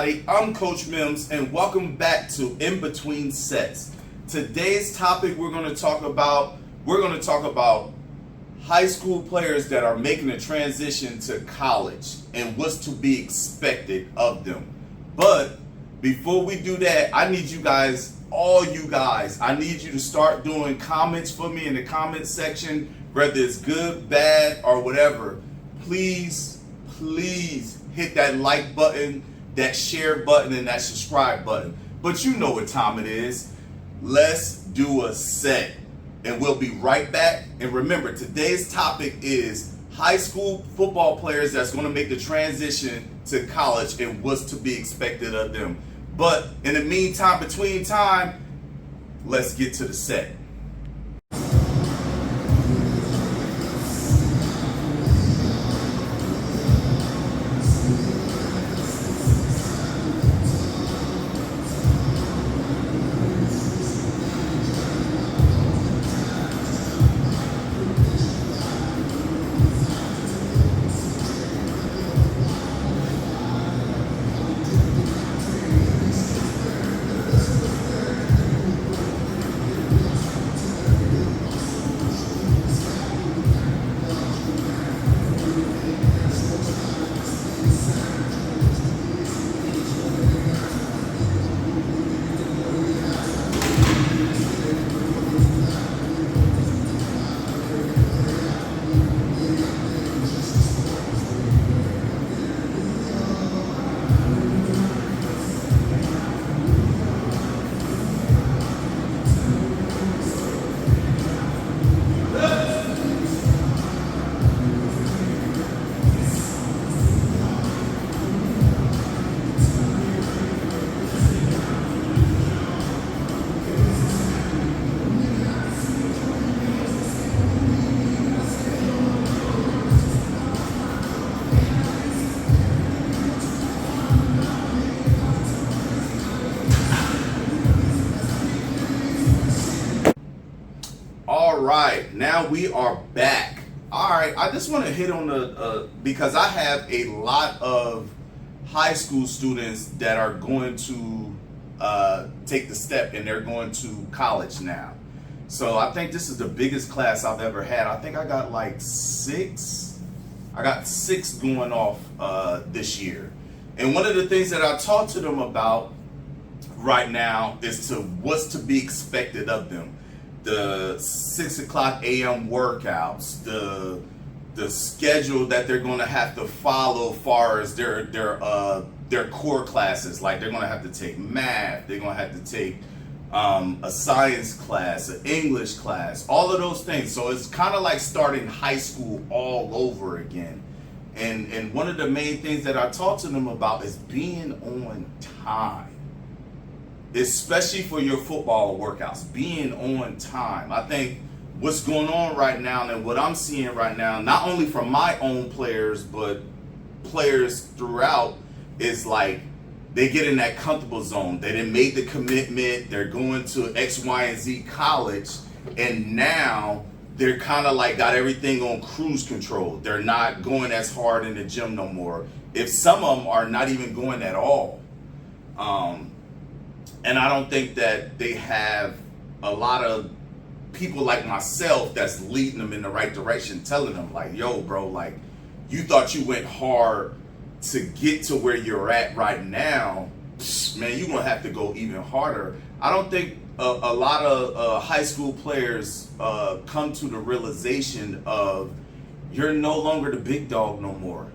everybody, I'm Coach Mims and welcome back to In Between Sets. Today's topic we're going to talk about high school players that are making a transition to college and what's to be expected of them. But before we do that, I need you guys, I need you to start doing comments for me in the comment section, whether it's good, bad, or whatever. Please hit that like button, that share button, and that subscribe button. But you know what time it is. Let's do a set. And we'll be right back. And remember, today's topic is high school football players that's going to make the transition to college and what's to be expected of them. But in the meantime, between time, let's get to the set. Alright, now we are back. Alright, I just want to hit on because I have a lot of high school students that are going to take the step and they're going to college now. So I think this is the biggest class I've ever had. I think I got like six going off this year. And one of the things that I talk to them about right now is to what's to be expected of them. The 6 o'clock a.m. workouts, the schedule that they're going to have to follow as far as their core classes. Like they're going to have to take math, they're going to have to take a science class, an English class, all of those things. So it's kind of like starting high school all over again. And one of the main things that I talk to them about is being on time. Especially for your football workouts, being on time. I think what's going on right now and what I'm seeing right now, not only from my own players, but players throughout, is like they get in that comfortable zone. They done made the commitment, they're going to X, Y, and Z college, and now they're kind of like got everything on cruise control. They're not going as hard in the gym no more. If some of them are not even going at all. And I don't think that they have a lot of people like myself that's leading them in the right direction, telling them like, yo, bro, like you thought you went hard to get to where you're at right now. Man, you're going to have to go even harder. I don't think a lot of high school players come to the realization of you're no longer the big dog no more.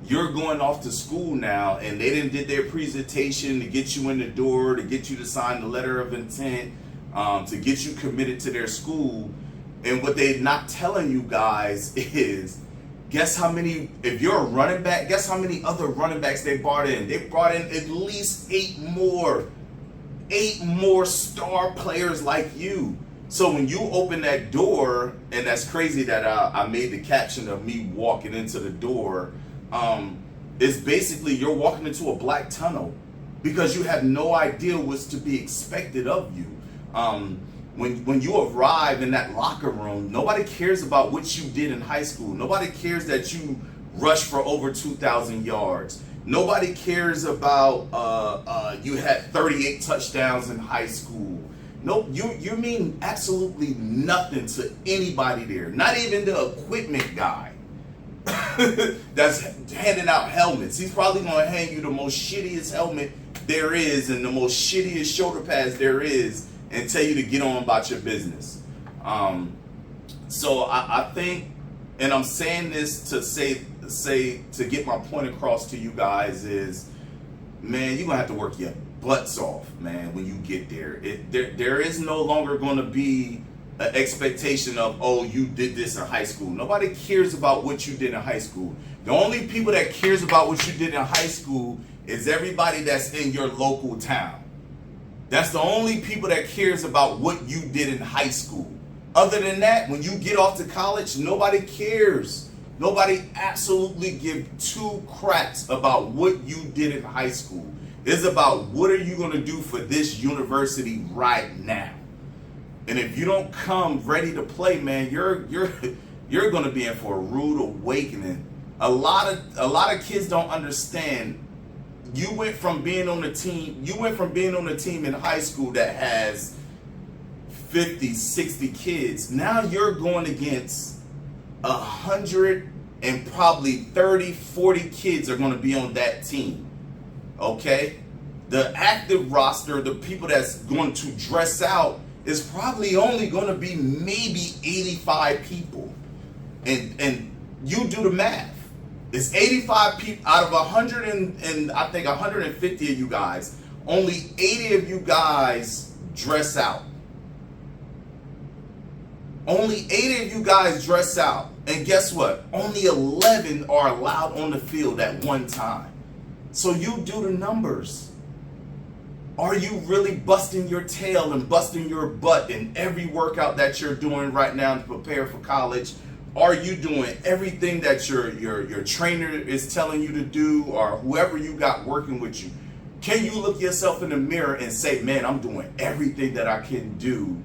You're going off to school now, and they didn't did their presentation to get you in the door, to get you to sign the letter of intent, to get you committed to their school. And what they're not telling you guys is, guess how many, if you're a running back, guess how many other running backs they brought in? They brought in at least eight more star players like you. So when you open that door, and that's crazy that I made the caption of me walking into the door, it's basically you're walking into a black tunnel because you have no idea what's to be expected of you. When you arrive in that locker room, nobody cares about what you did in high school. Nobody cares that you rushed for over 2,000 yards. Nobody cares about you had 38 touchdowns in high school. Nope, you mean absolutely nothing to anybody there. Not even the equipment guy that's handing out helmets. He's probably going to hand you the most shittiest helmet there is and the most shittiest shoulder pads there is and tell you to get on about your business. So I think, and I'm saying this to say to get my point across to you guys is, man, you're gonna have to work your butts off, man, when you get there. There is no longer gonna be an expectation of, oh, you did this in high school. Nobody cares about what you did in high school. The only people that cares about what you did in high school is everybody that's in your local town. That's the only people that cares about what you did in high school. Other than that, when you get off to college, nobody cares. Nobody absolutely give two craps about what you did in high school. It's about what are you going to do for this university right now. And if you don't come ready to play, man, you're going to be in for a rude awakening. A lot of kids don't understand. You went from being on a team in high school that has 50, 60 kids. Now you're going against 100 and probably 30, 40 kids are going to be on that team. Okay? The active roster, the people that's going to dress out, is probably only going to be maybe 85 people. And you do the math. It's 85 people out of 100 and I think 150 of you guys. Only 80 of you guys dress out. Only 80 of you guys dress out. And guess what? Only 11 are allowed on the field at one time. So you do the numbers. Are you really busting your tail and busting your butt in every workout that you're doing right now to prepare for college? Are you doing everything that your trainer is telling you to do, or whoever you got working with you? Can you look yourself in the mirror and say, man, I'm doing everything that I can do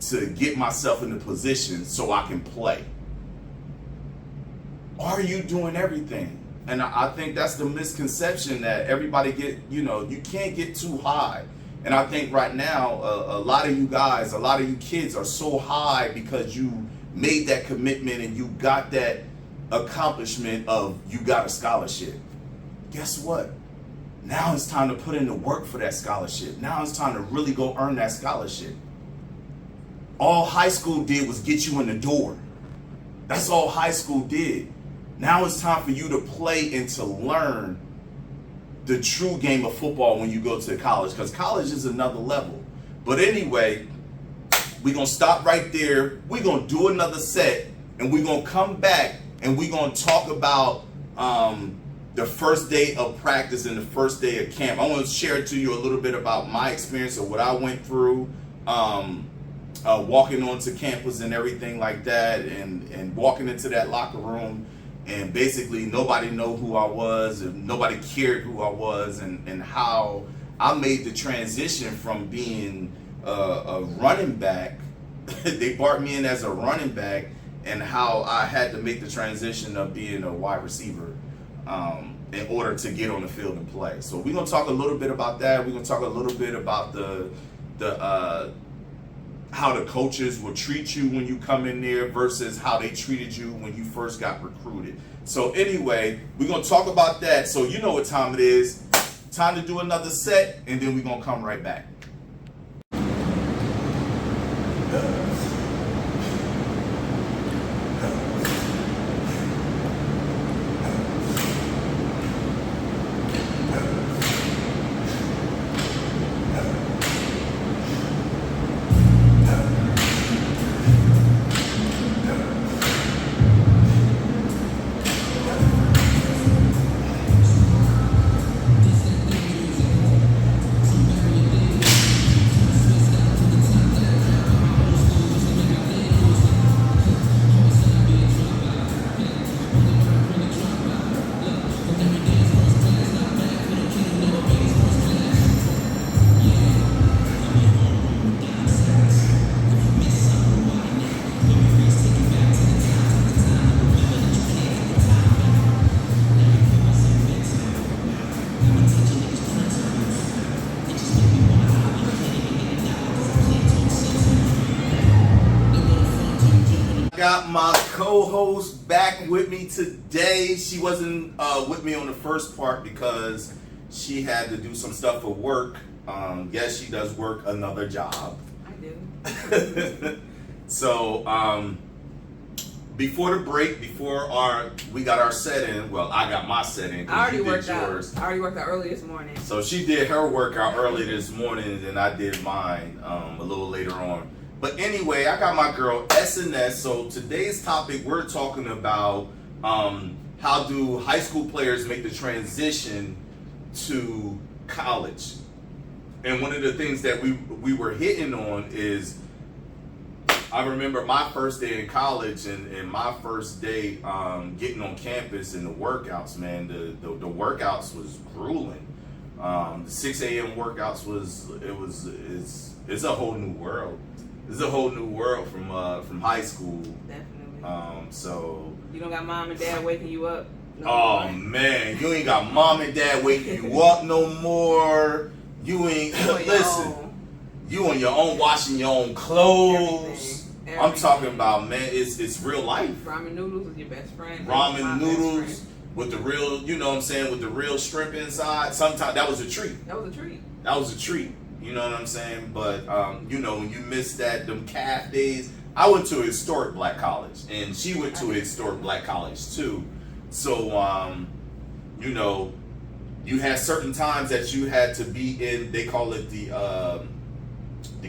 to get myself in a position so I can play? Are you doing everything? And I think that's the misconception that everybody you can't get too high. And I think right now, a lot of you guys, a lot of you kids are so high because you made that commitment and you got that accomplishment of you got a scholarship. Guess what? Now it's time to put in the work for that scholarship. Now it's time to really go earn that scholarship. All high school did was get you in the door. That's all high school did. Now it's time for you to play and to learn the true game of football when you go to college, because college is another level. But anyway, we're going to stop right there. We're going to do another set, and we're going to come back, and we're going to talk about the first day of practice and the first day of camp. I want to share to you a little bit about my experience of what I went through, walking onto campus and everything like that, and walking into that locker room. And basically nobody knew who I was, and nobody cared who I was, and how I made the transition from being a running back. They brought me in as a running back, and how I had to make the transition of being a wide receiver in order to get on the field and play. So we're going to talk a little bit about that. We're going to talk a little bit about the how the coaches will treat you when you come in there versus how they treated you when you first got recruited. So anyway, we're going to talk about that. So you know what time it is. Time to do another set, and then we're going to come right back. got my co-host back with me today. She wasn't with me on the first part because she had to do some stuff for work. Yes, she does work another job. I do. So, before the break, we got our set in. Well, I got my set in. I already worked yours. out. I already worked out early this morning. So she did her workout early this morning, and I did mine a little later on. But anyway, I got my girl SNS. So today's topic, we're talking about how do high school players make the transition to college. And one of the things that we were hitting on is, I remember my first day in college and my first day getting on campus and the workouts, man. The workouts was grueling. The 6 a.m. workouts it's a whole new world. It's a whole new world from high school. Definitely. So you don't got mom and dad waking you up. No oh more. man, you ain't got mom and dad waking you up no more. You ain't listen. You on your own, washing your own clothes. Everything. I'm talking about, man, it's real life. Ramen noodles with your best friend. Ramen noodles with the real, you know what I'm saying, with the real shrimp inside. Sometimes that was a treat. That was a treat. That was a treat. You know what I'm saying? But you know, when you miss them calf days, I went to a historic black college, and she went to a historic black college too. So you know, you had certain times that you had to be in. They call it the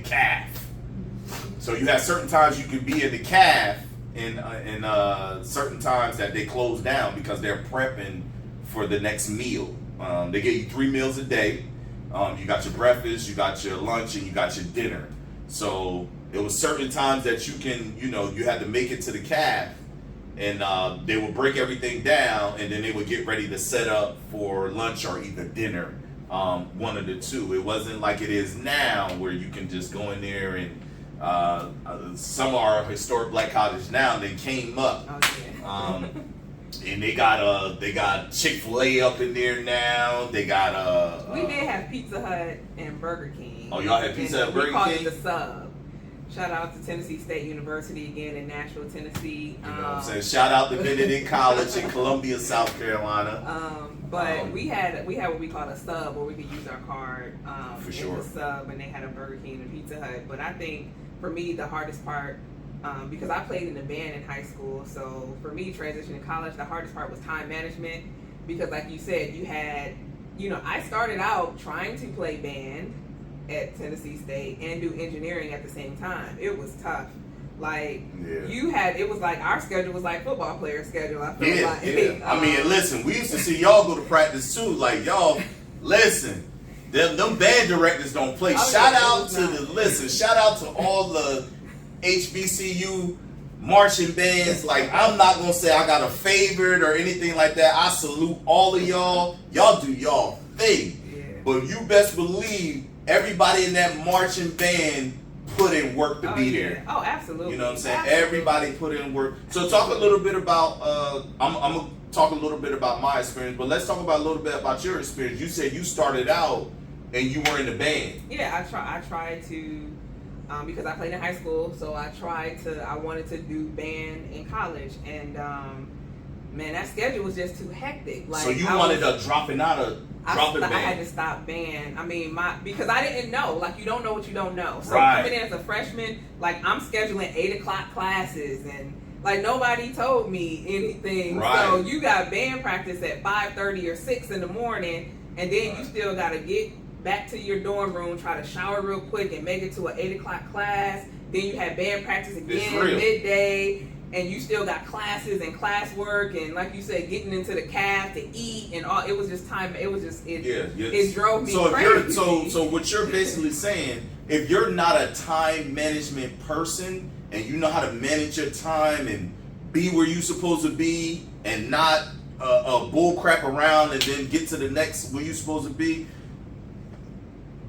calf. So you had certain times you could be in the calf, and certain times that they close down because they're prepping for the next meal. They give you 3 meals a day. You got your breakfast, you got your lunch, and you got your dinner. So it was certain times that you can, you know, you had to make it to the calf, and they would break everything down, and then they would get ready to set up for lunch or either dinner, one of the two. It wasn't like it is now where you can just go in there and some are historic black colleges now. They came up. Oh, yeah. And they got Chick-fil-A up in there now. They got we did have Pizza Hut and Burger King. Oh, y'all had Pizza Hut and Burger King? We called King? it the Sub. Shout out to Tennessee State University again in Nashville, Tennessee. You know what I'm saying? Shout out to Benedict College in Columbia, South Carolina. But we had what we call a sub where we could use our card For in sure. the sub, and they had a Burger King and Pizza Hut. But I think for me the hardest part, because I played in the band in high school, so for me transitioning to college, the hardest part was time management. Because like you said, you had, you know, I started out trying to play band at Tennessee State and do engineering at the same time. It was tough. Like it was like our schedule was like football player schedule. I feel like. Yeah. I mean, listen, we used to see y'all go to practice too. Like y'all, listen, them band directors don't play. Shout out to all the HBCU marching bands. Like, I'm not gonna say I got a favorite or anything like that. I salute all of y'all. Y'all do y'all thing. Yeah. But you best believe everybody in that marching band put in work to be there. Oh, absolutely. You know what I'm saying? Absolutely. Everybody put in work. So talk a little bit about, I'm gonna talk a little bit about my experience, but let's talk about a little bit about your experience. You said you started out and you were in the band. Yeah, I tried to, because I played in high school, so I wanted to do band in college, and man, that schedule was just too hectic. Like, so you wanted to drop it out of I had to stop band. I mean, because I didn't know. Like, you don't know what you don't know. So right. Coming in as a freshman, like, I'm scheduling 8 o'clock classes, and like nobody told me anything. Right. So you got band practice at 5:30 or 6 in the morning, and then you still got to get back to your dorm room, try to shower real quick, and make it to an 8 o'clock class. Then you had band practice again midday. And you still got classes and classwork, and like you said, getting into the caf to eat and all. It was just time. It was just it drove me crazy. So what you're basically saying, if you're not a time management person and you know how to manage your time and be where you're supposed to be and not bull crap around and then get to the next where you're supposed to be,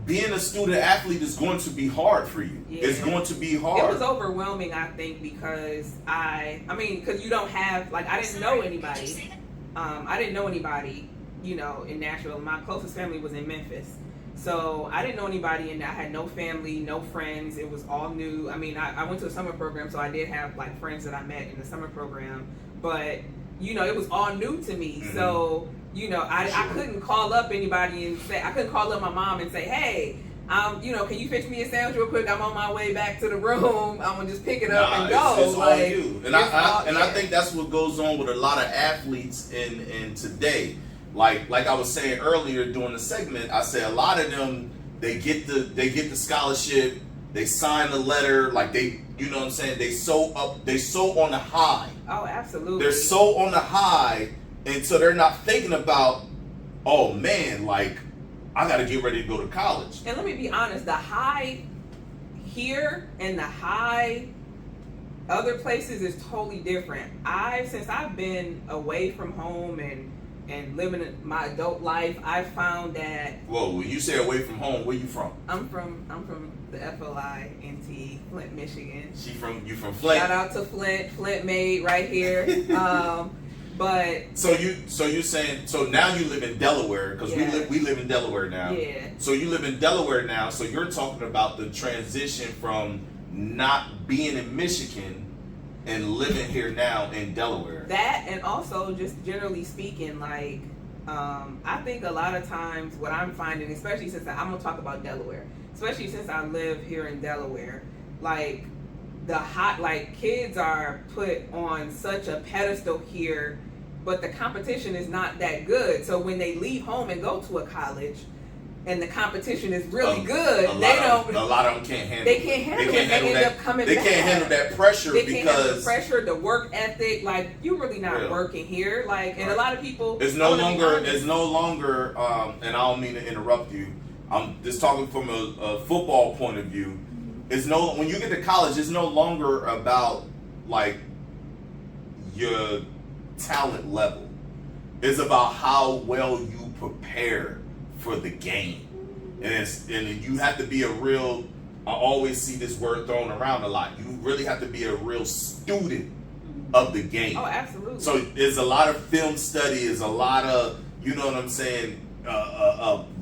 being a student athlete is going to be hard for you. Yeah. It's going to be hard. It was overwhelming, I think, because because you don't have, like, I didn't know anybody. I didn't know anybody, you know, in Nashville. My closest family was in Memphis. So I didn't know anybody, and I had no family, no friends. It was all new. I mean, I went to a summer program, so I did have like friends that I met in the summer program, but it was all new to me. Mm-hmm. So I couldn't call up anybody and say, I couldn't call up my mom and say, hey, can you fetch me a sandwich real quick? I'm on my way back to the room. I'm gonna just pick it up and go. It's all you. And I think that's what goes on with a lot of athletes in today. Like I was saying earlier during the segment, I said a lot of them they get the scholarship, they sign the letter, like they so on the high. Oh, absolutely. They're so on the high, and so they're not thinking about, oh man, like I got to get ready to go to college. And let me be honest, the high here and the high other places is totally different. Since I've been away from home and living my adult life, I found that. Whoa, when you say away from home, where you from? I'm from the FLINT, Flint, Michigan. You from Flint? Shout out to Flint made right here. But so you're saying, so now you live in Delaware, because we live in Delaware now. Yeah. So you live in Delaware now. So you're talking about the transition from not being in Michigan and living here now in Delaware. That, and also just generally speaking, like I think a lot of times what I'm finding, especially since I'm gonna talk about Delaware, especially since I live here in Delaware, like kids are put on such a pedestal here, but the competition is not that good. So when they leave home and go to a college, and the competition is really good, a lot of them can't handle. They can't handle it. They end up coming back. They can't handle that pressure They can't handle the pressure, the work ethic. Like, you're really not working here. Like, and a lot of people. It's no longer. And I don't mean to interrupt you. I'm just talking from a football point of view. When you get to college, it's no longer about like your talent level. It's about how well you prepare for the game, and you have to be a real. I always see this word thrown around a lot. You really have to be a real student of the game. Oh, absolutely. So there's a lot of film study. There's a lot of, you know what I'm saying,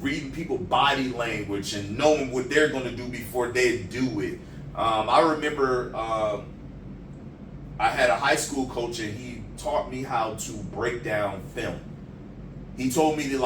reading people body language and knowing what they're going to do before they do it. I remember I had a high school coach, and he taught me how to break down film. He told me that,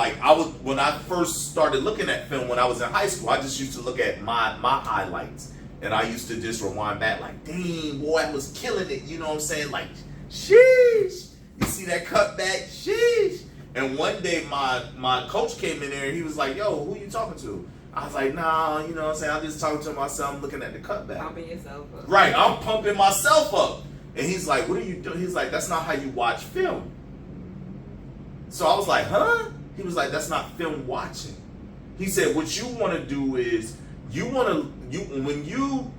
when I first started looking at film when I was in high school, I just used to look at my highlights, and I used to just rewind back like, dang, boy, I was killing it. You know what I'm saying? Like, sheesh. You see that cutback? Sheesh. And one day my coach came in there, and he was like, yo, who you talking to? I was like, nah, you know what I'm saying? I'm just talking to myself. I'm looking at the cutback. Pumping yourself up. Right, I'm pumping myself up. And he's like, what are you doing? He's like, that's not how you watch film. So I was like, huh? He was like, that's not film watching. He said, what you want to do is, when you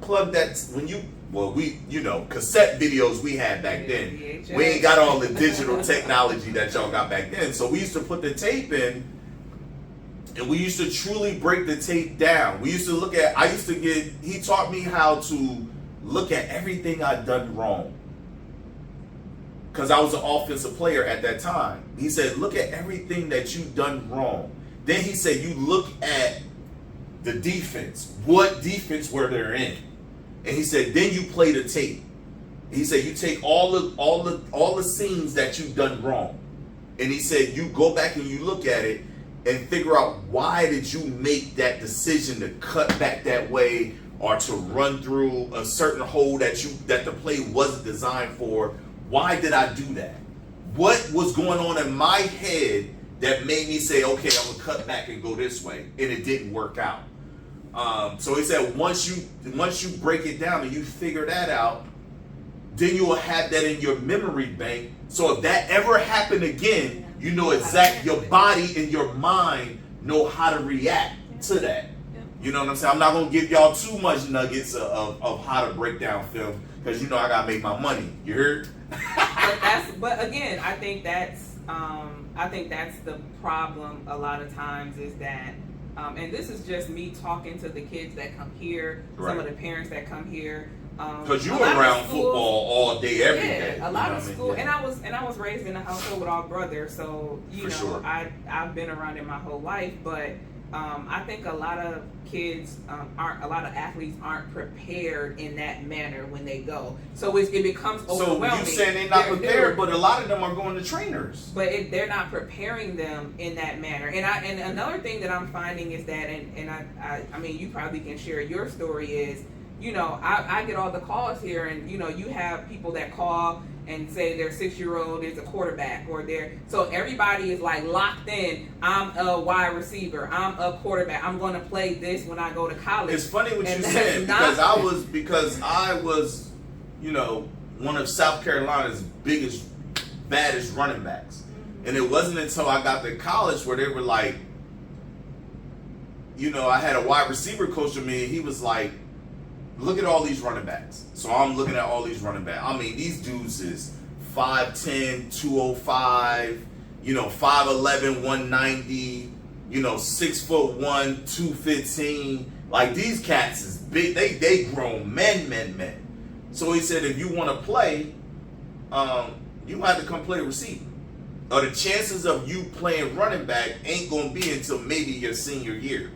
plug that, cassette videos we had back then. We ain't got all the digital technology that y'all got back then. So we used to put the tape in, and we used to truly break the tape down. We used to he taught me how to look at everything I'd done wrong. Because I was an offensive player at that time. He said, look at everything that you've done wrong. Then he said, you look at the defense. What defense were they in? And he said, then you play the tape. He said, you take all the scenes that you've done wrong. And he said, you go back and you look at it and figure out, why did you make that decision to cut back that way, or to run through a certain hole that the play wasn't designed for? Why did I do that? What was going on in my head that made me say, okay, I'm gonna cut back and go this way, and it didn't work out? So he said, once you break it down and you figure that out, then you will have that in your memory bank. So if that ever happened again, you know your body and your mind know how to react to that. You know what I'm saying? I'm not gonna give y'all too much nuggets of how to break down film, because I gotta make my money. You heard? But again, I think that's the problem a lot of times, is that, and this is just me talking to the kids that come here, some of the parents that come here. Because you were around football all day, every day. A lot of school, and I was raised in a household with all brothers, so I've been around it my whole life. But I think a lot of kids a lot of athletes aren't prepared in that manner when they go. So it becomes overwhelming. So you saying they're not prepared, but a lot of them are going to trainers. But they're not preparing them in that manner. And another thing that I'm finding is that, I mean, you probably can share your story is, you know, I get all the calls here, and you know, you have people that call and say their 6-year-old is a quarterback, or so everybody is like locked in. I'm a wide receiver. I'm a quarterback. I'm going to play this when I go to college. It's funny what you said, because I was, you know, one of South Carolina's biggest, baddest running backs, and it wasn't until I got to college where they were like, you know, I had a wide receiver coach with me, and he was like, look at all these running backs. So I'm looking at all these running backs. I mean, these dudes is 5'10", 205, you know, 5'11", 190, you know, 6'1", 215. Like, these cats is big. They grown men. So he said, if you want to play, you have to come play receiver. Or the chances of you playing running back ain't going to be until maybe your senior year.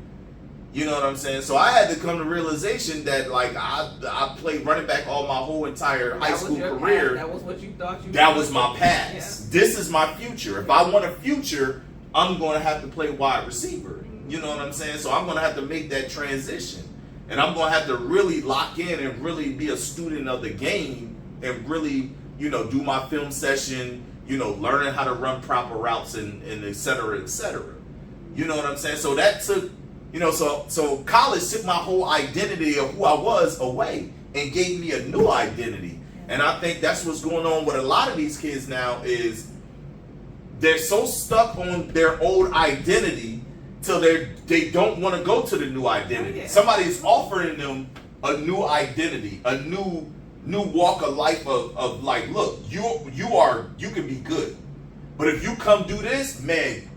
You know what I'm saying? So I had to come to realization that, like, I played running back all my whole entire high school career. Path. That was what you thought you. That was my past. Yeah. This is my future. If I want a future, I'm going to have to play wide receiver. You know what I'm saying? So I'm going to have to make that transition, and I'm going to have to really lock in and really be a student of the game, and really, you know, do my film session. You know, learning how to run proper routes and et cetera, et cetera. You know what I'm saying? So that took. You know, so college took my whole identity of who I was away and gave me a new identity. And I think that's what's going on with a lot of these kids now is they're so stuck on their old identity till they don't want to go to the new identity. Somebody's offering them a new identity, a new walk of life of like, look, you can be good. But if you come do this, man,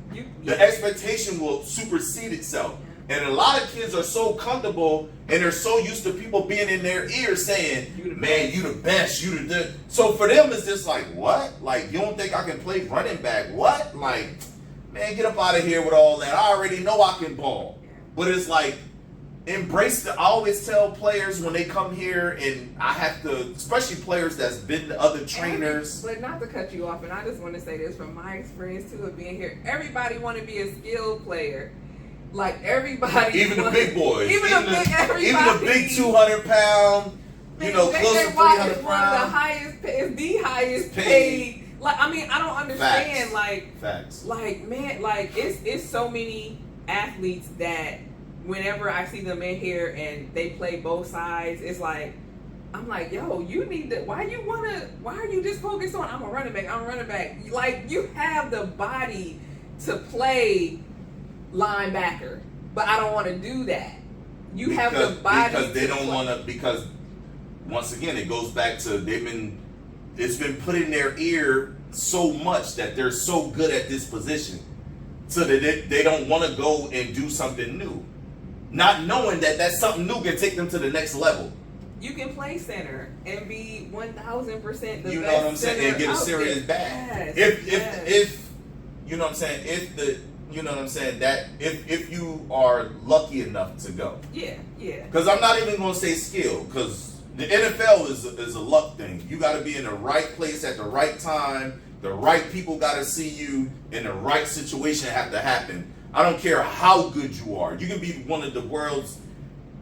the expectation will supersede itself. And a lot of kids are so comfortable and they're so used to people being in their ear saying, man, you the best, you the. So for them, it's just like, what? Like, you don't think I can play running back? What? Like, man, get up out of here with all that. I already know I can ball. But it's like, embrace I always tell players when they come here, and I have to, especially players that's been to other trainers. But not to cut you off, and I just want to say this from my experience too of being here. Everybody want to be a skilled player. Like everybody, even the big boys, even the big 200-pound, you know, close to 300 pounds. One of the highest paid. Like, I mean, I don't understand. Facts. Like, man, like it's so many athletes that whenever I see them in here and they play both sides, it's like, I'm like, yo, you need to. Why are you just focused on? I'm a running back. Like, you have the body to play linebacker, but I don't want to do that. Have the body because they don't want to. Because once again, it goes back to it's been put in their ear so much that they're so good at this position, so that they don't want to go and do something new, not knowing that something new can take them to the next level. You can play center and be 1,000% the best. You know what I'm saying? And get a serious bag. If you know what I'm saying, you know what I'm saying? That if you are lucky enough to go. Yeah. Because I'm not even going to say skill, because the NFL is a luck thing. You got to be in the right place at the right time. The right people got to see you, and the right situation have to happen. I don't care how good you are. You can be one of the world's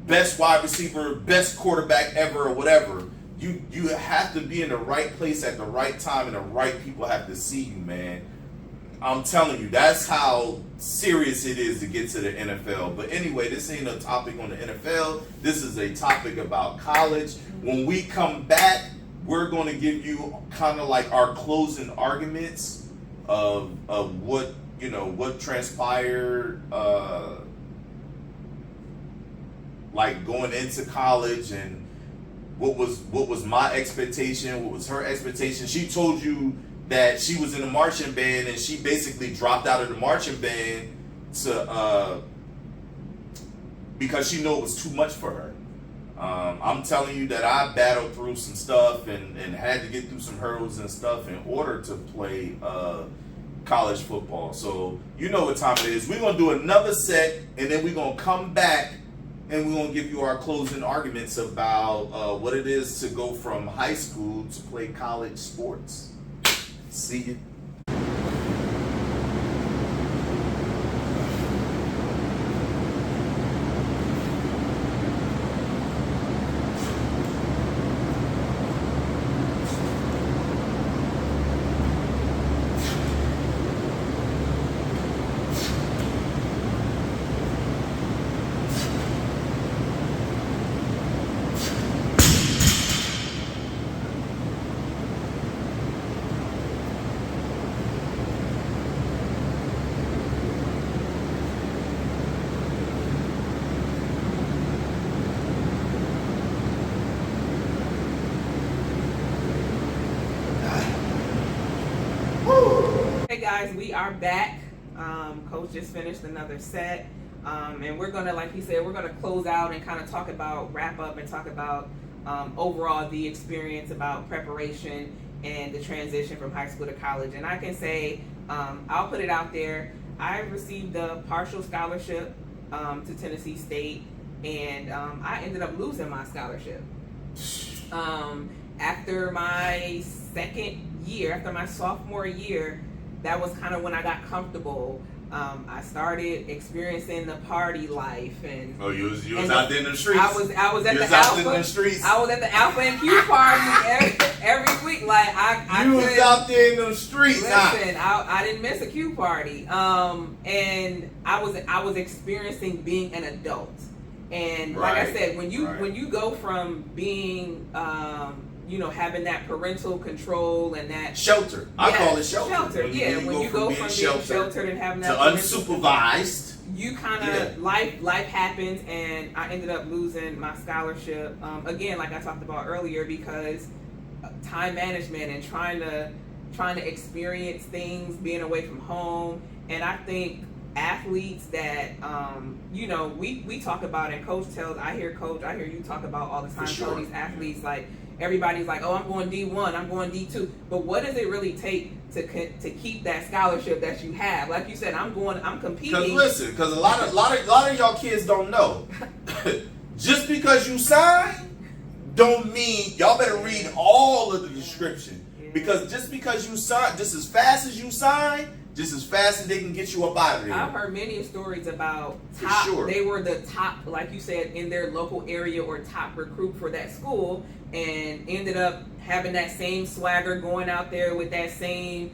best wide receiver, best quarterback ever, or whatever. You have to be in the right place at the right time, and the right people have to see you, man. I'm telling you, that's how serious it is to get to the NFL. But anyway, this ain't a topic on the NFL. This is a topic about college. When we come back, we're going to give you kind of like our closing arguments of what, you know, what transpired, like going into college, and what was my expectation, what was her expectation. She told you that she was in a marching band and she basically dropped out of the marching band because she knew it was too much for her. I'm telling you that I battled through some stuff and had to get through some hurdles and stuff in order to play college football. So you know what time it is. We're gonna do another set, and then we're gonna come back and we're gonna give you our closing arguments about what it is to go from high school to play college sports. See you. Hey guys, we are back. Coach just finished another set, and we're gonna, like he said, we're gonna close out and kind of talk about, wrap up, and talk about overall the experience, about preparation and the transition from high school to college. And I can say, I'll put it out there. I received a partial scholarship to Tennessee State, and I ended up losing my scholarship after my second year, after my sophomore year. That was kind of when I got comfortable. I started experiencing the party life, and you was out there in the streets. I was at you the was out Alpha. in the streets. I was at the Alpha and Q party every week. Like I you was couldn't- out there in the streets. Listen, I didn't miss a Q party. And I was experiencing being an adult. And like I Right, said, when you right. go from being having that parental control and that Shelter. I call it shelter. When you go from being sheltered and having to that parental unsupervised. you kind of life happens, and I ended up losing my scholarship again, like I talked about earlier, because time management and trying to experience things, being away from home. And I think athletes that we talk about, and I hear you talk about all the time. For sure. Telling these athletes, like, everybody's like, oh, I'm going D1, I'm going D2, but what does it really take to keep that scholarship that you have? Like you said, I'm competing. Because a lot of y'all kids don't know. Just because you sign, don't mean y'all better read all of the description. Yeah. Because just because you sign, just as fast as you sign, just as fast as they can get you up out of there. I've heard many stories about For top. sure. They were the top, like you said, in their local area, or top recruit for that school, and ended up having that same swagger, going out there with that same,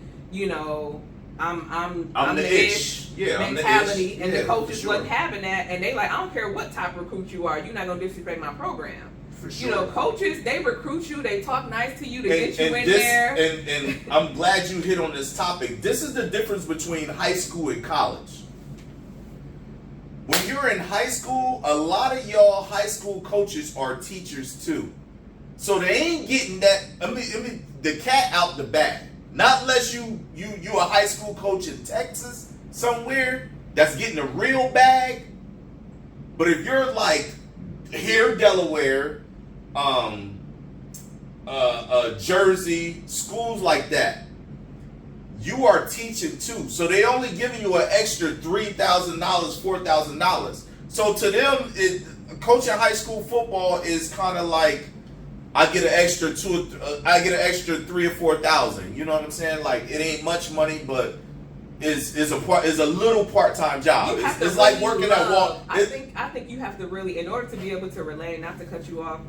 I'm the ish. Yeah, I'm the mentality, ish. and Yeah, the coaches for sure. wasn't having that, and they like, I don't care what top recruit you are, you're not gonna disrespect my program. For sure. Coaches, they recruit you, they talk nice to you to get you in this, there. And I'm glad you hit on this topic. This is the difference between high school and college. When you're in high school, a lot of y'all high school coaches are teachers too. So they ain't getting that. I mean, the cat out the bag. Not unless you a high school coach in Texas somewhere that's getting a real bag. But if you're like here, Delaware, Jersey, schools like that, you are teaching too. So they only giving you an extra $3,000, $4,000. So to them, coaching high school football is kind of like, I get an extra $3,000 or $4,000. You know what I'm saying? Like, it ain't much money, but is a little part-time job. It's like working at Walt. I think you have to really, in order to be able to relay, not to cut you off,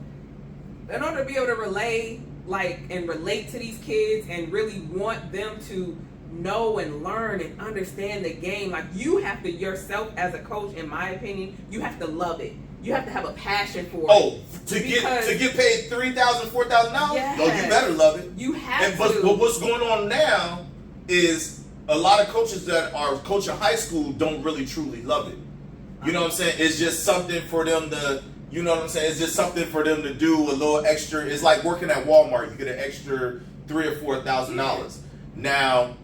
in order to be able to relay, like, and relate to these kids and really want them to know and learn and understand the game, like, you have to yourself as a coach, in my opinion, you have to love it. You have to have a passion for it. Oh, to get paid $3,000, $4,000? Yes. No, you better love it. You have But to. what's going on now is a lot of coaches that are coaching high school don't really truly love it. You know what I'm saying? It's just something for them to, you know what I'm saying? It's just something for them to do a little extra. It's like working at Walmart. You get an extra $3,000 or $4,000. Now,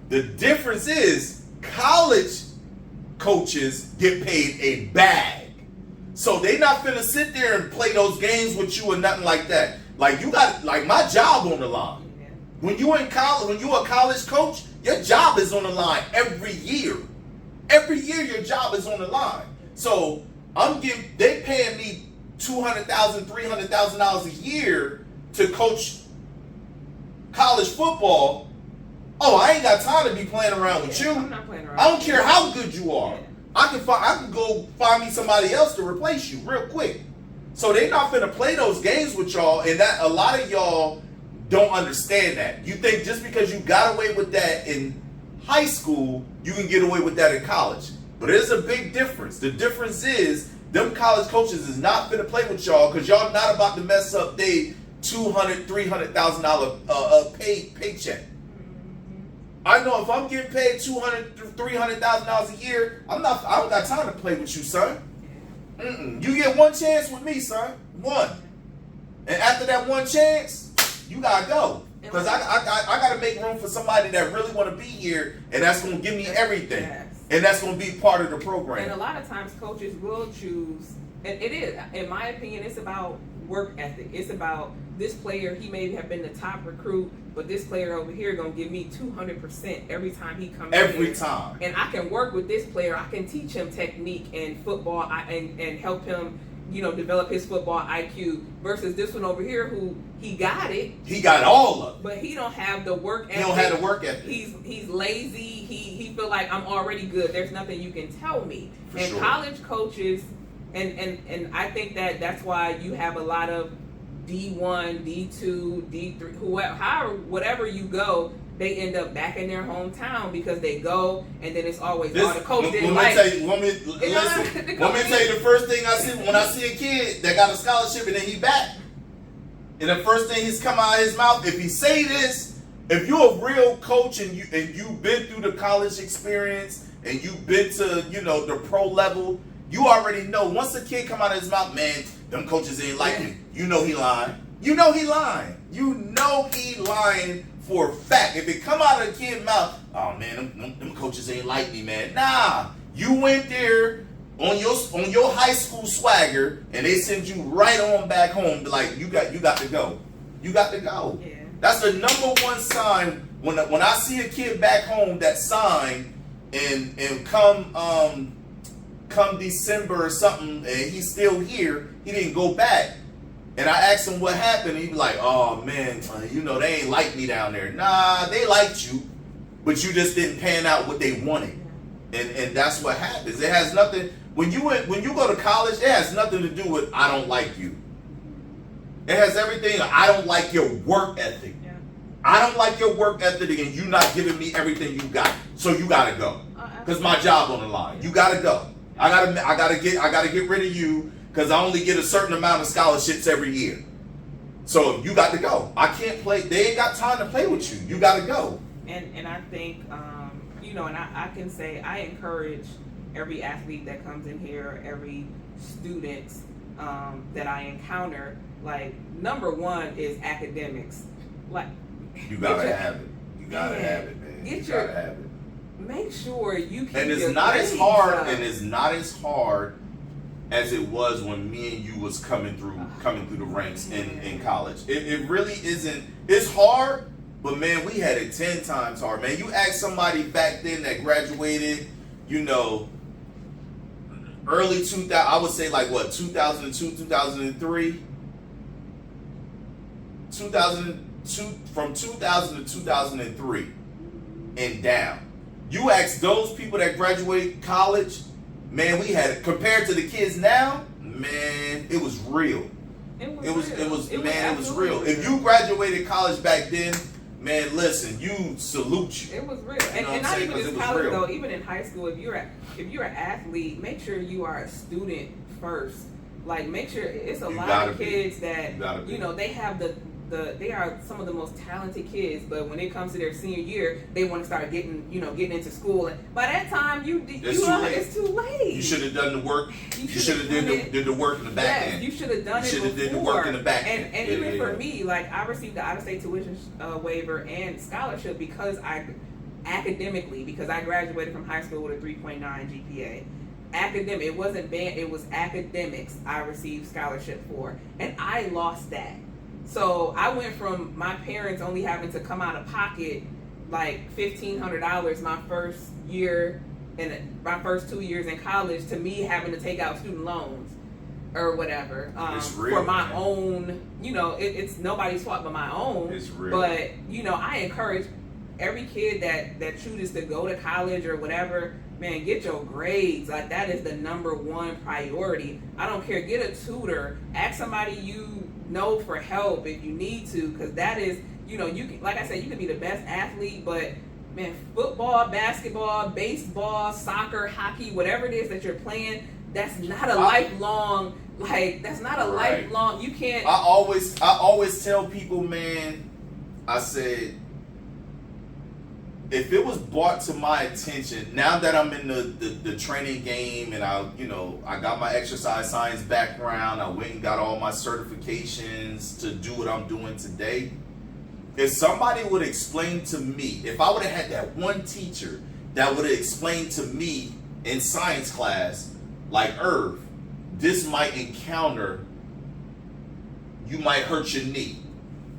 the difference is college coaches get paid a bag. So they not finna sit there and play those games with you or nothing like that. Like, you got, like, my job on the line. Yeah. When you in college, when you a college coach, Your job is on the line every year. Every year your job is on the line. So they paying me $200,000, $300,000 a year to coach college football. Oh, I ain't got time to be playing around with you. I'm not playing around. I don't care how good you are. Yeah. I can go find me somebody else to replace you real quick. So they not finna play those games with y'all, and that a lot of y'all don't understand that. You think just because you got away with that in high school, you can get away with that in college. But there's a big difference. The difference is them college coaches is not finna play with y'all because y'all not about to mess up they $200,000, $300,000 paycheck. I know if I'm getting paid $200,000, $300,000 a year, I don't got time to play with you, son. You get one chance with me, son. One. And after that one chance, you gotta go. Because I gotta make room for somebody that really want to be here, and that's gonna give me everything. Yes. And that's gonna be part of the program. And a lot of times coaches will choose, and it is, in my opinion, it's about work ethic. It's about this player, he may have been the top recruit, but this player over here gonna give me 200% every time he comes in. Every time. And I can work with this player. I can teach him technique and football and help him, develop his football IQ versus this one over here who he got it. He got all of it. But he don't have the work ethic. He don't have the work ethic. He's lazy. He feel like I'm already good. There's nothing you can tell me. For and sure. college coaches, and I think that's why you have a lot of D1, D2, D3, whatever you go, they end up back in their hometown because they go, and then it's always the coach didn't like. Let me tell you the first thing I see when I see a kid that got a scholarship and then he back, and the first thing he's come out of his mouth, if he say this, if you're a real coach and you've been through the college experience and you've been to the pro level, you already know once a kid come out of his mouth, man, them coaches ain't like me. You know he lying. You know he lying. You know he lying for a fact. If it come out of the kid's mouth, oh man, them coaches ain't like me, man. Nah, you went there on your high school swagger, and they send you right on back home. Like you got to go. You got to go. Yeah. That's the number one sign when I see a kid back home that signed and come December or something, and he's still here. He didn't go back. And I asked him what happened. He'd be like, oh, man, they ain't like me down there. Nah, they liked you, but you just didn't pan out what they wanted. And that's what happens. It has nothing, when you go to college, it has nothing to do with I don't like you. It has everything, I don't like your work ethic. Yeah. I don't like your work ethic and you not giving me everything you got. So you got to go. Because my job on the line. You got to go. I gotta get rid of you. Because I only get a certain amount of scholarships every year. So you got to go. I can't play. They ain't got time to play with you. You got to go. And I think, and I can say I encourage every athlete that comes in here, every student that I encounter, like, number one is academics. Like, you got to have it. You got to have it, man. You got to have it. Make sure you keep And it's your not as grades hard. up. And it's not as hard as it was when me and you was coming through the ranks in college. It really isn't. It's hard, but man, we had it 10 times hard, man. You ask somebody back then that graduated, early 2000, I would say like what, 2002, 2003? 2002, from 2000 to 2003 and down. You ask those people that graduate college, man, we had it. Compared to the kids now, man, it was real. It was real. If you graduated college back then, man, listen, you salute you. It was real. And not even just college though, even in high school, if you're an athlete, make sure you are a student first. Like, make sure it's a lot of kids that they have they are some of the most talented kids, but when it comes to their senior year, they want to start getting into school. And by that time, it's too late. You should have done the work. You should have did the work in the back end. You should have done it before. You should have did the work in the back end. And even for me, like, I received the out-of-state tuition waiver and scholarship because I graduated from high school with a 3.9 GPA. Academic, it wasn't band, it was academics I received scholarship for, and I lost that. So I went from my parents only having to come out of pocket like $1,500 my first year and my first 2 years in college to me having to take out student loans or whatever It's real, for my man. own, it's nobody's fault but my own. It's real. But I encourage every kid that chooses to go to college or whatever, man, get your grades. Like, that is the number one priority. I don't care, get a tutor, ask somebody you know for help if you need to, because that is, you can, like I said, you can be the best athlete, but man, football, basketball, baseball, soccer, hockey, whatever it is that you're playing, that's not a lifelong, that's not a Right. lifelong, you can't. I always tell people, man, I said, if it was brought to my attention, now that I'm in the training game and I got my exercise science background, I went and got all my certifications to do what I'm doing today. If somebody would explain to me, if I would have had that one teacher that would have explained to me in science class, like, Irv, this might encounter, you might hurt your knee.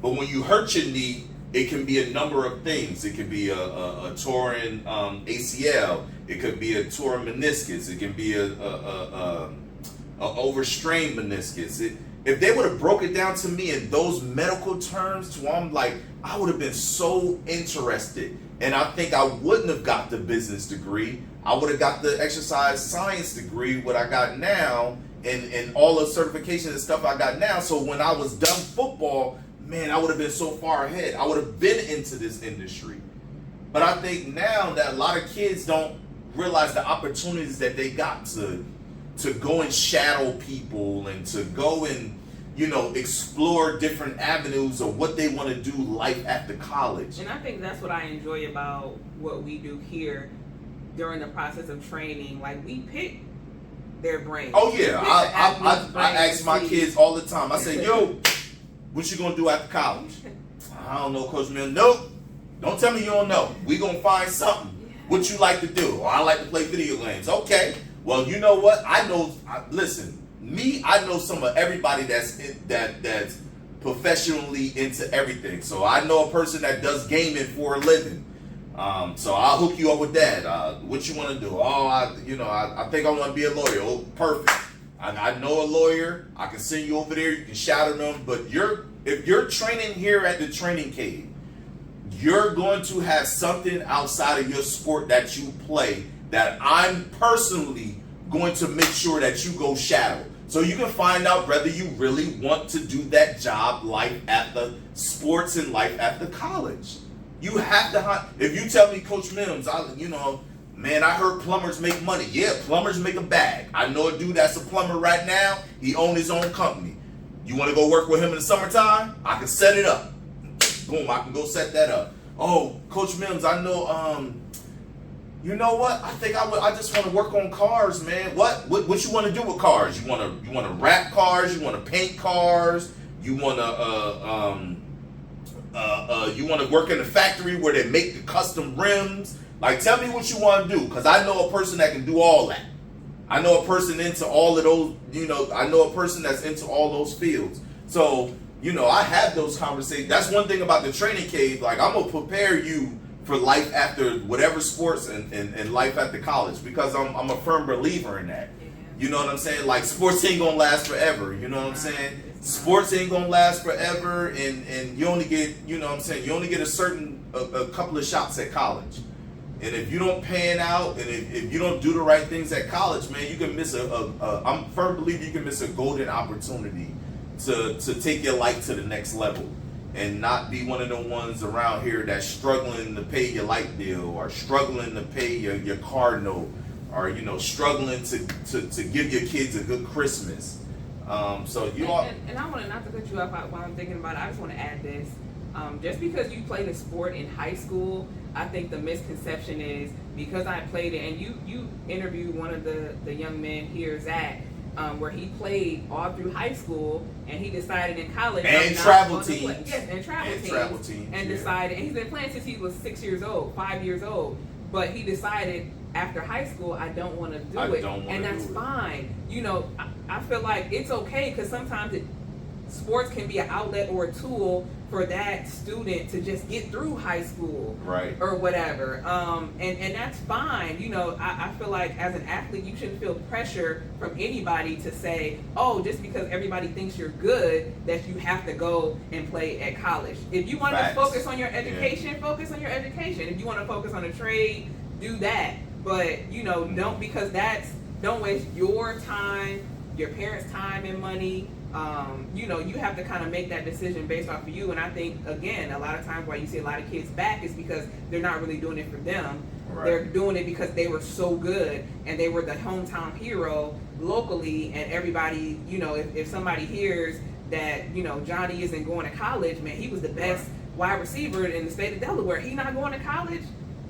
But when you hurt your knee, it can be a number of things. It could be a torn ACL. It could be a torn meniscus. It can be a overstrained meniscus. If they would have broke it down to me in those medical terms, to I'm like, I would have been so interested. And I think I wouldn't have got the business degree. I would have got the exercise science degree, what I got now, and all the certifications and stuff I got now. So when I was done football, man, I would have been so far ahead. I would have been into this industry. But I think now that a lot of kids don't realize the opportunities that they got to go and shadow people and to go and, explore different avenues of what they want to do life after college. And I think that's what I enjoy about what we do here during the process of training. Like, we pick their brains. Oh yeah, I I ask my kids all the time. I say, yo, what you gonna do after college? I don't know, Coach Mill. Nope. Don't tell me you don't know. We gonna find something. What you like to do? Oh, I like to play video games. Okay. Well, you know what? I know. Listen, I know some of everybody that's professionally into everything. So I know a person that does gaming for a living. So I'll hook you up with that. What you want to do? Oh, I think I want to be a lawyer. Oh, perfect. I know a lawyer. I can send you over there. You can shadow them. But if you're training here at the training cave, you're going to have something outside of your sport that you play that I'm personally going to make sure that you go shadow. So you can find out whether you really want to do that job life at the sports and life at the college. You have to, if you tell me, Coach Mims, man, I heard plumbers make money. Yeah, plumbers make a bag. I know a dude that's a plumber right now. He owns his own company. You want to go work with him in the summertime? I can set it up. Boom, I can go set that up. Oh, Coach Mims, I know, you know what? I think I just want to work on cars, man. What you want to do with cars? You want to wrap cars? You want to paint cars? You want to work in a factory where they make the custom rims? Like, tell me what you want to do, because I know a person that can do all that. I know a person into all of those, I know a person that's into all those fields. So, I have those conversations. That's one thing about the training cave. Like, I'm going to prepare you for life after whatever sports and life after college, because I'm a firm believer in that. You know what I'm saying? Like, sports ain't going to last forever. You know what I'm saying? Sports ain't going to last forever, and you only get, you only get a couple of shots at college. And if you don't pan out, and if you don't do the right things at college, man, you can miss I'm a firm believer you can miss a golden opportunity to take your life to the next level and not be one of the ones around here that's struggling to pay your light bill, or struggling to pay your car note, or struggling to give your kids a good Christmas. So you all. And I want to, not to cut you off while I'm thinking about it, I just want to add this. Just because you played a sport in high school, I think the misconception is because I played it, and you interviewed one of the young men here, Zach, where he played all through high school, and he decided in college and travel teams. Yes, and travel teams, and decided, and he's been playing since he was 5 years old. But he decided after high school, I don't want to do it, and that's fine. I feel like it's okay, because sometimes sports can be an outlet or a tool for that student to just get through high school, right, or whatever. And that's fine. You know, I feel like as an athlete, you shouldn't feel pressure from anybody to say, oh, just because everybody thinks you're good, that you have to go and play at college. If you want to focus on your education, focus on your education. If you want to focus on a trade, do that. But, you know, don't waste your time, your parents' time and money. You know, you have to kind of make that decision based off of you. And I think, again, a lot of times why you see a lot of kids back is because they're not really doing it for them. right. They're doing it because they were so good and they were the hometown hero locally. And everybody, you know, if somebody hears that, you know, Johnny isn't going to college, man, he was the best wide receiver in the state of Delaware. He not going to college.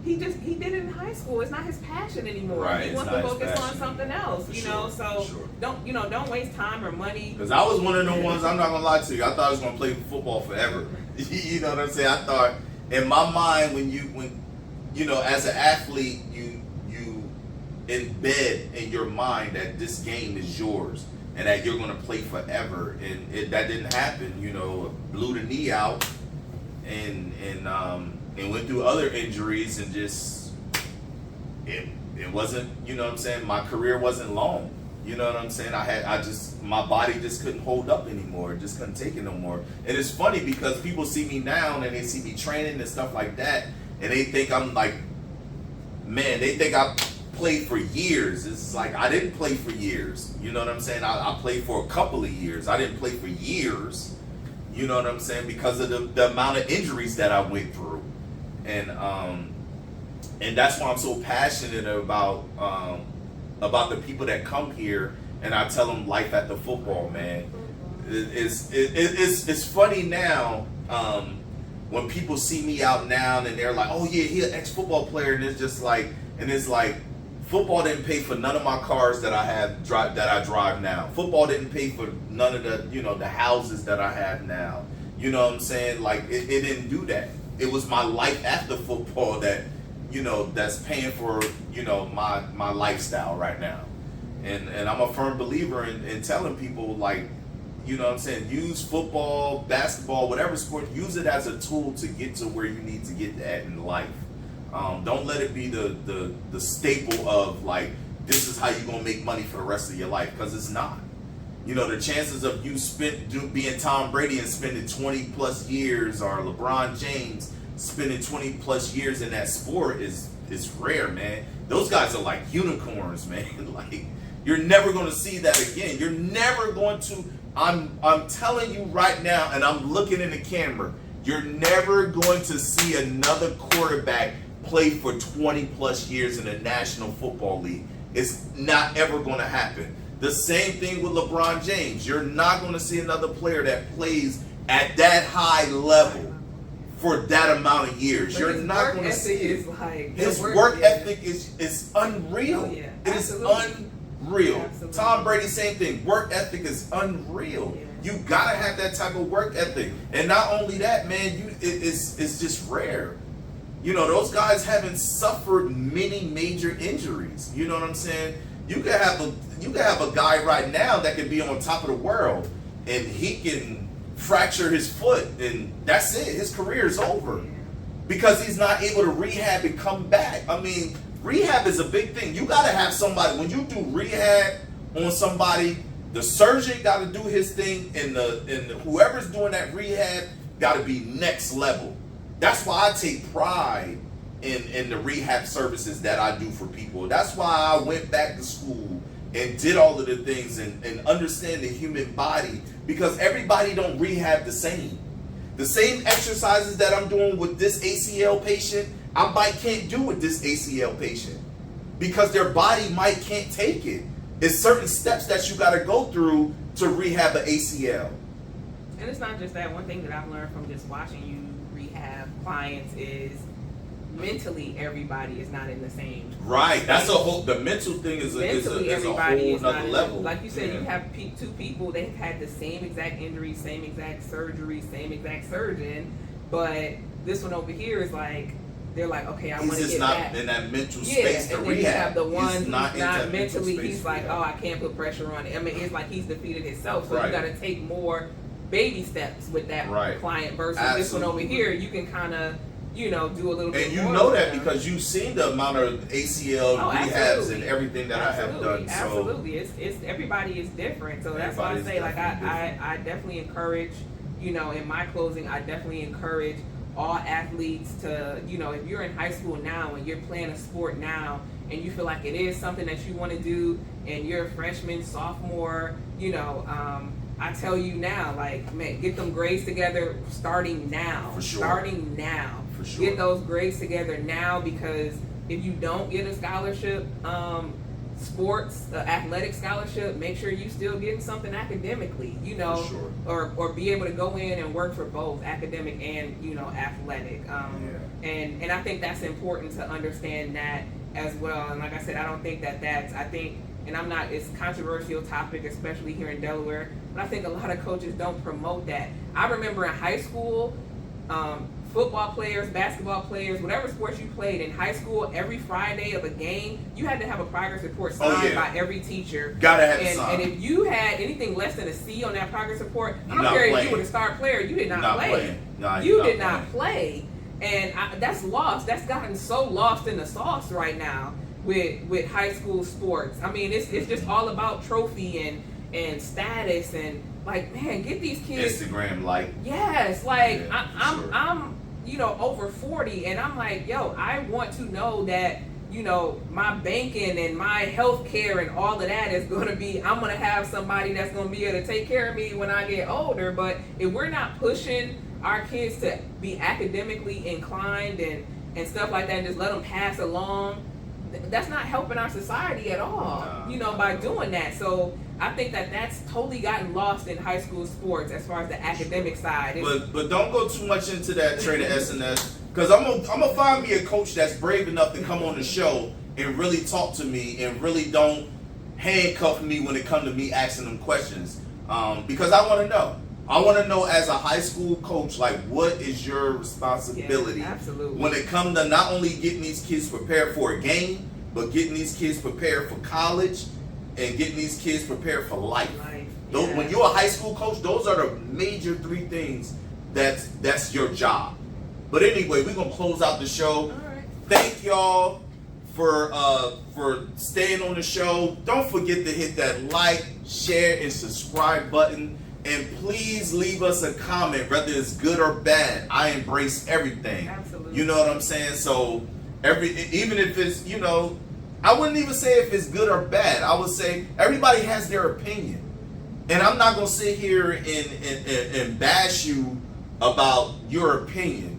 He did it in high school. It's not his passion anymore. Right, He wants to focus on something else, you know. So sure. don't waste time or money. Because I was one of the ones, I'm not gonna lie to you, I thought I was gonna play football forever. You know what I'm saying? I thought in my mind when you know, as an athlete, you embed in your mind that this game is yours and that you're gonna play forever. And that didn't happen, you know, blew the knee out and went through other injuries and just it wasn't, you know what I'm saying, my career wasn't long. You know what I'm saying? My body just couldn't hold up anymore. It just couldn't take it no more. And it's funny because people see me now and they see me training and stuff like that, and they think I'm like, man, they think I played for years. It's like, I didn't play for years. You know what I'm saying? I played for a couple of years. I didn't play for years. You know what I'm saying? Because of the amount of injuries that I went through. And that's why I'm so passionate about the people that come here, and I tell them life at the football, man. It's funny now when people see me out now and they're like, oh yeah, he's an ex-football player, and it's like football didn't pay for none of my cars that I drive now. Football didn't pay for none of the, you know, the houses that I have now. You know what I'm saying? Like it didn't do that. It was my life after football that, you know, that's paying for, you know, my lifestyle right now. And I'm a firm believer in telling people, like, you know what I'm saying, use football, basketball, whatever sport, use it as a tool to get to where you need to get at in life. Don't let it be the staple of, like, this is how you're going to make money for the rest of your life, because it's not. You know, the chances of you being Tom Brady and spending 20 plus years, or LeBron James spending 20 plus years in that sport is rare, man. Those guys are like unicorns, man. Like, you're never going to see that again. You're never going to, I'm telling you right now, and I'm looking in the camera, you're never going to see another quarterback play for 20 plus years in the National Football League. It's not ever going to happen. The same thing with LeBron James. You're not going to see another player that plays at that high level for that amount of years. But You're not going to see it. His work ethic is unreal. Oh, yeah. It is Absolutely. unreal. Absolutely. Tom Brady, same thing. Work ethic is unreal. Yeah. You gotta have that type of work ethic. And not only that, man, it's just rare. You know, those guys haven't suffered many major injuries. You know what I'm saying? You can have a guy right now that could be on top of the world, and he can fracture his foot, and that's it. His career is over because he's not able to rehab and come back. I mean, rehab is a big thing. You got to have somebody, when you do rehab on somebody, the surgeon got to do his thing, and whoever's doing that rehab got to be next level. That's why I take pride in the rehab services that I do for people. That's why I went back to school and did all of the things and understand the human body, because everybody don't rehab the same. The same exercises that I'm doing with this ACL patient, I might can't do with this ACL patient because their body might can't take it. It's certain steps that you got to go through to rehab an ACL. And it's not just that. One thing that I've learned from just watching you rehab clients is mentally everybody is not in the same. Right. That's the mental thing is a whole nother level. Like you said, you have two people, they've had the same exact injury, same exact surgery, same exact surgeon, but this one over here is like, they're like, okay, I want to get back. He's just not in that mental space to and rehab. then you have the one he's who's not mentally, he's like, rehab. oh, I can't put pressure on it. I mean, it's like he's defeated himself, so right. you got to take more baby steps with that Right. client versus this one Absolutely. over here. You can kind of, do a little bit And you more know with that them. because you've seen the amount of ACL Oh, rehabs absolutely. and everything that I have done. So Absolutely. It's everybody is different. So that's why I Everybody's say, like, definitely I definitely encourage, in my closing, I definitely encourage all athletes to, if you're in high school now and you're playing a sport now and you feel like it is something that you want to do and you're a freshman, sophomore, I tell you now, like, man, get them grades together starting now. For sure. Starting now. For sure. Get those grades together now, because if you don't get a scholarship, sports, athletic scholarship, make sure you still getting something academically, For sure. or be able to go in and work for both academic and, athletic. And I think that's important to understand that as well. And like I said, I don't think and I'm not, it's a controversial topic, especially here in Delaware, but I think a lot of coaches don't promote that. I remember in high school, football players, basketball players, whatever sports you played in high school, every Friday of a game, you had to have a progress report signed by every teacher. Gotta have it And signed. if you had anything less than a C on that progress report, I You're don't not care if playing. you were the star player, you did not play. Playing. No, You you're did playing. not play. And that's lost. That's gotten so lost in the sauce right now with high school sports. I mean, it's just all about trophy and status, and like, man, get these kids. Instagram like. Yes, like Yeah, sure. I'm over 40, and I'm like, yo, I want to know that my banking and my health care and all of that is going to be, I'm going to have somebody that's going to be able to take care of me when I get older. But if we're not pushing our kids to be academically inclined and stuff like that, and just let them pass along, that's not helping our society at all, by doing that. So I think that's totally gotten lost in high school sports as far as the academic side. But don't go too much into that, Trader SNS, because I'm gonna find me a coach that's brave enough to come on the show and really talk to me and really don't handcuff me when it comes to me asking them questions, because I want to know. I want to know, as a high school coach, like, what is your responsibility absolutely. when it comes to not only getting these kids prepared for a game, but getting these kids prepared for college and getting these kids prepared for life. When you're a high school coach, those are the major three things that's your job. But anyway, we're gonna close out the show. All right. Thank y'all for staying on the show. Don't forget to hit that like, share, and subscribe button. And please leave us a comment, whether it's good or bad. I embrace everything. Absolutely. You know what I'm saying? So even if it's, I wouldn't even say if it's good or bad. I would say everybody has their opinion. And I'm not gonna sit here and bash you about your opinion.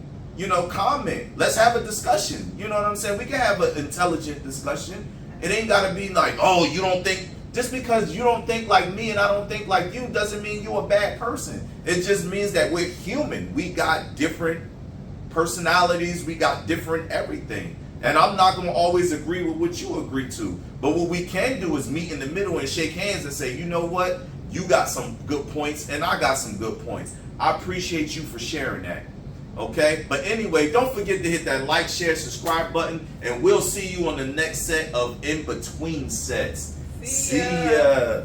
Comment. Let's have a discussion. You know what I'm saying? We can have an intelligent discussion. It ain't gotta be like, oh, you don't think. Just because you don't think like me and I don't think like you doesn't mean you're a bad person. It just means that we're human. We got different personalities. We got different everything. And I'm not going to always agree with what you agree to. But what we can do is meet in the middle and shake hands and say, you know what? You got some good points and I got some good points. I appreciate you for sharing that. Okay? But anyway, don't forget to hit that like, share, subscribe button. And we'll see you on the next set of In Between Sets. See ya. See ya.